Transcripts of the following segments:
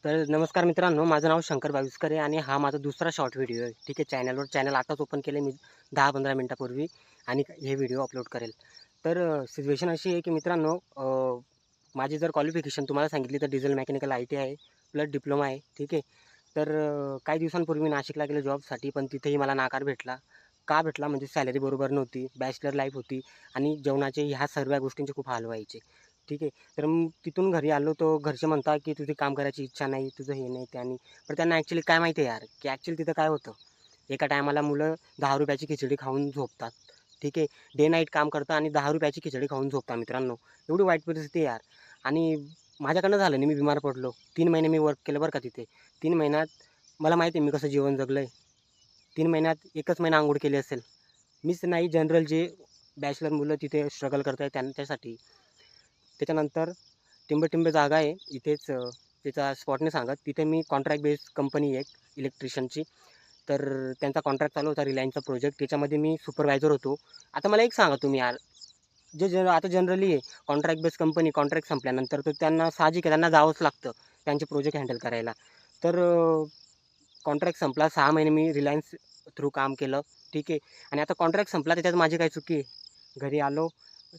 तर नमस्कार मित्रांनो, माझं नाव शंकर बाविस्कर आहे आणि हा माझा दुसरा शॉर्ट व्हिडिओ आहे. ठीक आहे. चॅनल आताच ओपन केलं मी 10-15 मिनिटापूर्वी आणि हे व्हिडिओ अपलोड करेल. तर सिच्युएशन अशी आहे की मित्रांनो, माझी जर क्वालिफिकेशन तुम्हाला सांगितली तर diesel mechanical ITI plus diploma आहे. ठीक आहे. तर काही दिवसांपूर्वी नाशिकला गेलो जॉबसाठी, पण तिथेही मला नकार भेटला. का भेटला म्हणजे सॅलरी बरोबर नव्हती, बॅचलर लाईफ होती आणि जेवणाचे ह्या सर्व गोष्टींचे खूप हाल व्हायचे. ठीक आहे. तर मग तिथून घरी आलो, तो घरचे म्हणतात की तुझी काम करायची इच्छा नाही, तुझं हे नाही ते. आणि पण त्यांना ॲक्च्युली काय माहिती आहे यार, की ॲक्च्युली तिथं काय होतं, एका टायमाला मुलं ₹10 खिचडी खाऊन झोपतात. ठीक आहे. डे नाईट काम करतात आणि ₹10 खिचडी खाऊन झोपतात मित्रांनो. एवढी वाईट परिस्थिती आहे यार. आणि माझ्याकडनं झालं नाही, मी बिमार पडलो. 3 महिने मी वर्क केलं बरं का तिथे. 3 महिन्यात मला माहिती आहे मी कसं जीवन जगलं आहे. 3 महिन्यात 1च महिना अंघोळ केली असेल. मीच नाही, जनरल जे बॅचलर मुलं तिथे स्ट्रगल करत आहेत त्यांच्यासाठी. त्याच्यानंतर टिंबे जागा आहे इथेच, त्याचा स्पॉट नाही सांगत. तिथे मी कॉन्ट्रॅक्ट बेस्ड कंपनी आहे एक इलेक्ट्रिशियनची. तर त्यांचा कॉन्ट्रॅक्ट चालू होता रिलायन्सचा प्रोजेक्ट. त्याच्यामध्ये मी सुपरवायझर होतो. आता मला एक सांगा तुम्ही यार, आता जनरली आहे कॉन्ट्रॅक्ट बेस्ड कंपनी, कॉन्ट्रॅक्ट संपल्यानंतर तर त्यांना साहजिक आहे, त्यांना जावंच लागतं त्यांचे प्रोजेक्ट हँडल करायला. तर कॉन्ट्रॅक्ट संपला. 6 महिने मी रिलायन्स थ्रू काम केलं. ठीक आहे. आणि आता कॉन्ट्रॅक्ट संपला, त्याच्यात माझी काय चुकी आहे? घरी आलो,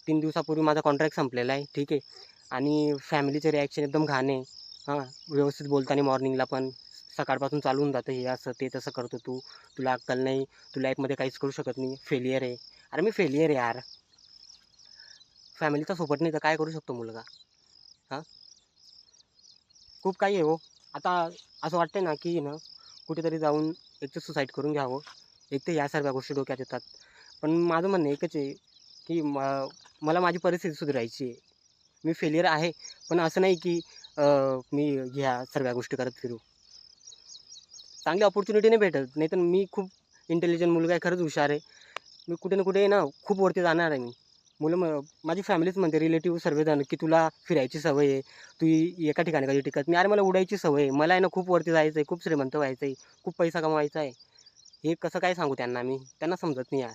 3 दिवसापूर्वी माझा कॉन्ट्रॅक्ट संपलेला आहे. ठीक आहे. आणि फॅमिलीचे रिॲक्शन एकदम घाण आहे. हां, व्यवस्थित बोलताना मॉर्निंगला पण सकाळपासून चालू होऊन जातं, हे असं ते तसं करतो तू, तुला अक्कल नाही, तू लाईफमध्ये काहीच करू शकत नाही, फेलियर आहे. अरे मी फेलियर आहे यार. फॅमिलीचा सपोर्ट नाही तर काय करू शकतो मुलगा? हां, खूप काही आहे हो. आता असं वाटतंय ना, की ना कुठेतरी जाऊन एक तर सुसाईड करून घ्यावं, एक तर ह्या सर्व गोष्टी डोक्यात येतात. पण माझं म्हणणं एकच आहे, की मला माझी परिस्थिती सुधारायची आहे. मी फेलियर आहे, पण असं नाही की मी ह्या सर्व गोष्टी करत फिरू. चांगली अपॉर्च्युनिटी नाही भेटत. नाहीतर मी खूप इंटेलिजंट मुलगा आहे, खरंच हुशार आहे. मी कुठे ना कुठे ना खूप वरती जाणार आहे मी. माझी फॅमिलीच म्हणते, रिलेटिव्ह सर्वजण, की तुला फिरायची सवय आहे, तू एका ठिकाणी कधी टिकत नाही. अरे मला उडायची सवय आहे. मला आहे ना खूप वरती जायचं आहे, खूप श्रीमंत व्हायचं आहे, खूप पैसा कमवायचा आहे. हे कसं काय सांगू त्यांना मी? त्यांना समजत नाही यार.